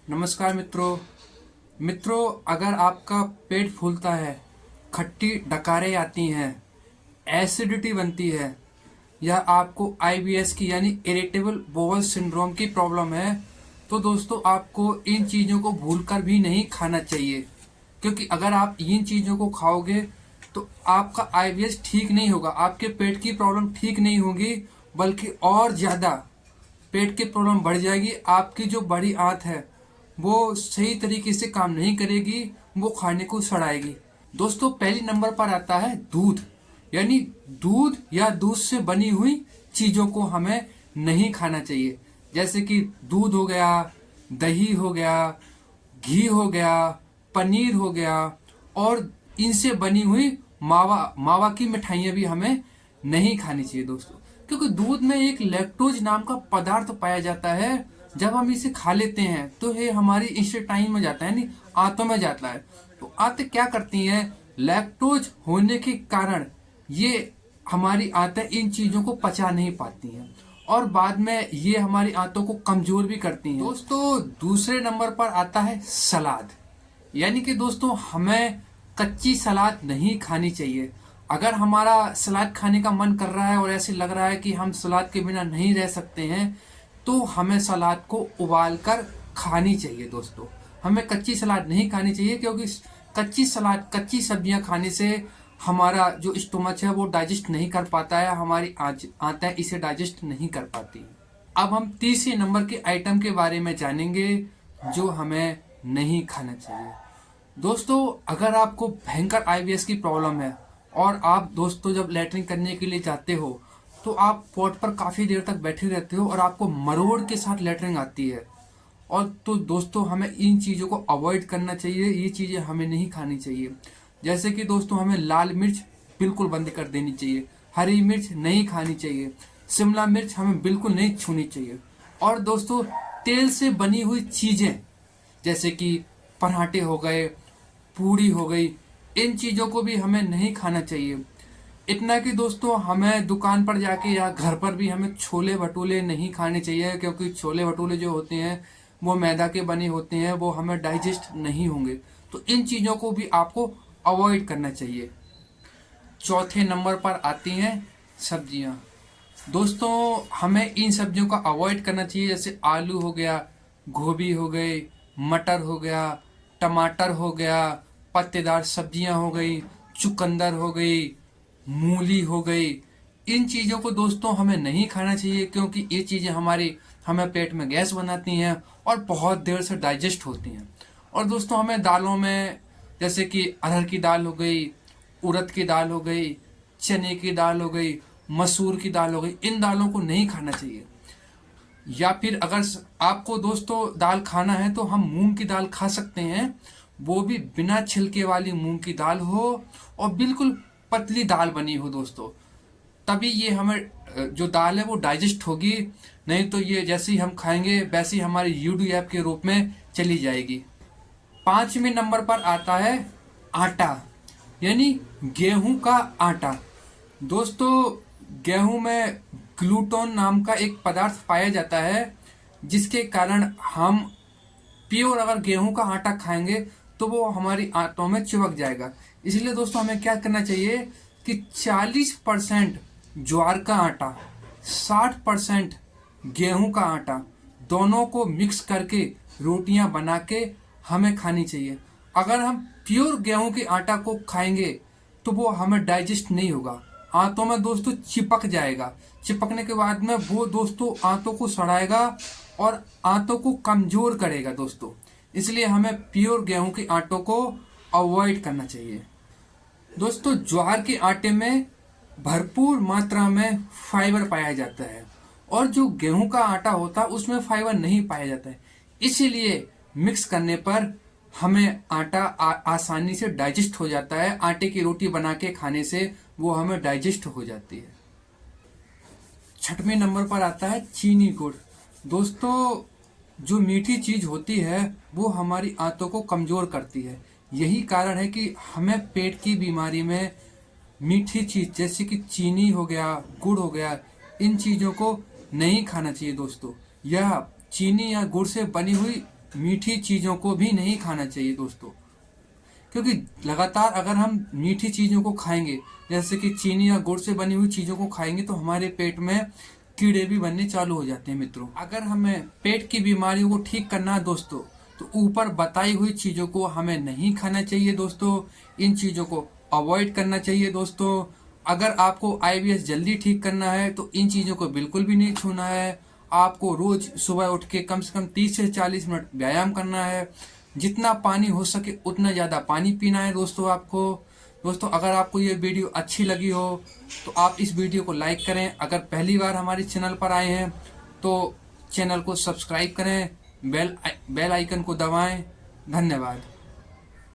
नमस्कार मित्रों, अगर आपका पेट फूलता है, खट्टी डकारें आती हैं, एसिडिटी बनती है या आपको आईबीएस की यानी इरिटेबल बोवल सिंड्रोम की प्रॉब्लम है, तो दोस्तों आपको इन चीज़ों को भूलकर भी नहीं खाना चाहिए। क्योंकि अगर आप इन चीज़ों को खाओगे तो आपका आईबीएस ठीक नहीं होगा, आपके पेट की प्रॉब्लम ठीक नहीं होगी, बल्कि और ज़्यादा पेट की प्रॉब्लम बढ़ जाएगी। आपकी जो बड़ी आंत है वो सही तरीके से काम नहीं करेगी, वो खाने को सड़ाएगी। दोस्तों पहले नंबर पर आता है दूध, यानी दूध या दूध से बनी हुई चीजों को हमें नहीं खाना चाहिए। जैसे कि दूध हो गया, दही हो गया, घी हो गया, पनीर हो गया, और इनसे बनी हुई मावा मावा की मिठाइयां भी हमें नहीं खानी चाहिए दोस्तों। क्योंकि दूध में एक लैक्टोज नाम का पदार्थ पाया जाता है, जब हम इसे खा लेते हैं तो ये हमारी इंस्टेटाइन में जाता है, यानी आंतों में जाता है। तो आंतें क्या करती हैं, लैक्टोज होने के कारण ये हमारी आंतें इन चीजों को पचा नहीं पाती हैं और बाद में ये हमारी आंतों को कमजोर भी करती हैं। दोस्तों दूसरे नंबर पर आता है सलाद, यानी कि दोस्तों हमें कच्ची सलाद नहीं खानी चाहिए। अगर हमारा सलाद खाने का मन कर रहा है और ऐसे लग रहा है कि हम सलाद के बिना नहीं रह सकते हैं, तो हमें सलाद को उबाल कर खानी चाहिए दोस्तों। हमें कच्ची सलाद नहीं खानी चाहिए, क्योंकि कच्ची सब्जियां खाने से हमारा जो स्टोमच है वो डाइजेस्ट नहीं कर पाता है, हमारी आंतें इसे डाइजेस्ट नहीं कर पाती। अब हम तीसरे नंबर के आइटम के बारे में जानेंगे जो हमें नहीं खाना चाहिए। दोस्तों अगर आपको भयंकर आईबीएस की प्रॉब्लम है और आप दोस्तों जब लैट्रिन करने के लिए जाते हो तो आप पॉट पर काफी देर तक बैठे रहते हो और आपको मरोड़ के साथ लैट्रिन आती है, और तो दोस्तों हमें इन चीजों को अवॉइड करना चाहिए, ये चीजें हमें नहीं खानी चाहिए। जैसे कि दोस्तों हमें लाल मिर्च बिल्कुल बंद कर देनी चाहिए, हरी मिर्च नहीं खानी चाहिए, शिमला मिर्च हमें बिल्कुल नहीं छूनी चाहिए। और दोस्तों तेल से बनी हुई चीजें जैसे कि पराठे हो गए, पूड़ी हो गई, इन चीजों को भी हमें नहीं खाना चाहिए। इतना कि दोस्तों हमें दुकान पर जाके या घर पर भी हमें छोले भटूरे नहीं खाने चाहिए, क्योंकि छोले भटूरे जो होते हैं वो मैदा के बने होते हैं, वो हमें डाइजेस्ट नहीं होंगे। तो इन चीजों को भी आपको अवॉइड करना चाहिए। चौथे नंबर पर आती हैं सब्जियां। दोस्तों हमें इन सब्जियों का अवॉइड करना चाहिए, जैसे आलू हो गया, गोभी हो गई, मटर हो गया, टमाटर हो गया, पत्तेदार सब्जियां हो गई, चुकंदर हो गई, मूली हो गई। इन चीजों को दोस्तों हमें नहीं खाना चाहिए, क्योंकि ये चीजें हमें पेट में गैस बनाती हैं और बहुत देर से डाइजेस्ट होती हैं। और दोस्तों हमें दालों में जैसे कि अरहर की दाल हो गई, उड़द की दाल हो गई, चने की दाल हो गई, मसूर की दाल हो गई, इन दालों को नहीं खाना चाहिए। या फिर अगर आपको दोस्तों दाल खाना है तो हम मूंग की दाल खा सकते हैं, वो भी बिना छिलके वाली मूंग की दाल हो और बिल्कुल पतली दाल बनी हो दोस्तों, तभी ये हमें जो दाल है वो डाइजेस्ट होगी। नहीं तो ये जैसे ही हम खाएंगे वैसे ही हमारी यूडीएफ के रूप में चली जाएगी। पांचवें नंबर पर आता है आटा, यानी गेहूं का आटा। दोस्तों गेहूं में ग्लूटोन नाम का एक पदार्थ पाया जाता है, जिसके कारण हम प्योर अगर गेहूं का आटा खाएंगे तो वो हमारी आंतों में चिपक जाएगा। इसलिए दोस्तों हमें क्या करना चाहिए कि 40% ज्वार का आटा, 60% गेहूं का आटा, दोनों को मिक्स करके रोटियां बना के हमें खानी चाहिए। अगर हम प्योर गेहूं के आटा को खाएंगे तो वो हमें डाइजेस्ट नहीं होगा, आंतों में दोस्तों चिपक जाएगा। चिपकने के बाद में वो दोस्तों आंतों को सड़ाएगा और आंतों को कमजोर करेगा दोस्तों। इसलिए हमें प्योर गेहूं के आटों को अवॉइड करना चाहिए। दोस्तों ज्वार के आटे में भरपूर मात्रा में फाइबर पाया जाता है, और जो गेहूं का आटा होता है उसमें फाइबर नहीं पाया जाता है। इसीलिए मिक्स करने पर हमें आटा आसानी से डाइजेस्ट हो जाता है। आटे की रोटी बना के खाने से वो हमें डाइजेस्ट हो जाती है। छठवें नंबर पर आता है चीनी गुड़। दोस्तों जो मीठी चीज होती है वो हमारी आंतों को कमजोर करती है। यही कारण है कि हमें पेट की बीमारी में मीठी चीज जैसे कि चीनी हो गया, गुड़ हो गया, इन चीजों को नहीं खाना चाहिए दोस्तों। यह चीनी या गुड़ से बनी हुई मीठी चीज़ों को भी नहीं खाना चाहिए दोस्तों, क्योंकि लगातार अगर हम मीठी चीज़ों को खाएंगे, जैसे कि चीनी या गुड़ से बनी हुई चीज़ों को खाएंगे, तो हमारे पेट में कीड़े भी बनने चालू हो जाते हैं मित्रों। अगर हमें पेट की बीमारियों को ठीक करना है दोस्तों, तो ऊपर बताई हुई चीज़ों को हमें नहीं खाना चाहिए दोस्तों, इन चीज़ों को अवॉइड करना चाहिए दोस्तों। अगर आपको आईबीएस जल्दी ठीक करना है तो इन चीज़ों को बिल्कुल भी नहीं छूना है। आपको रोज सुबह उठ के कम से कम 30 से 40 मिनट व्यायाम करना है। जितना पानी हो सके उतना ज़्यादा पानी पीना है दोस्तों आपको। दोस्तों, अगर आपको ये वीडियो अच्छी लगी हो तो आप इस वीडियो को लाइक करें। अगर पहली बार हमारे चैनल पर आए हैं तो चैनल को सब्सक्राइब करें, बेल आइकन को दबाएं। धन्यवाद।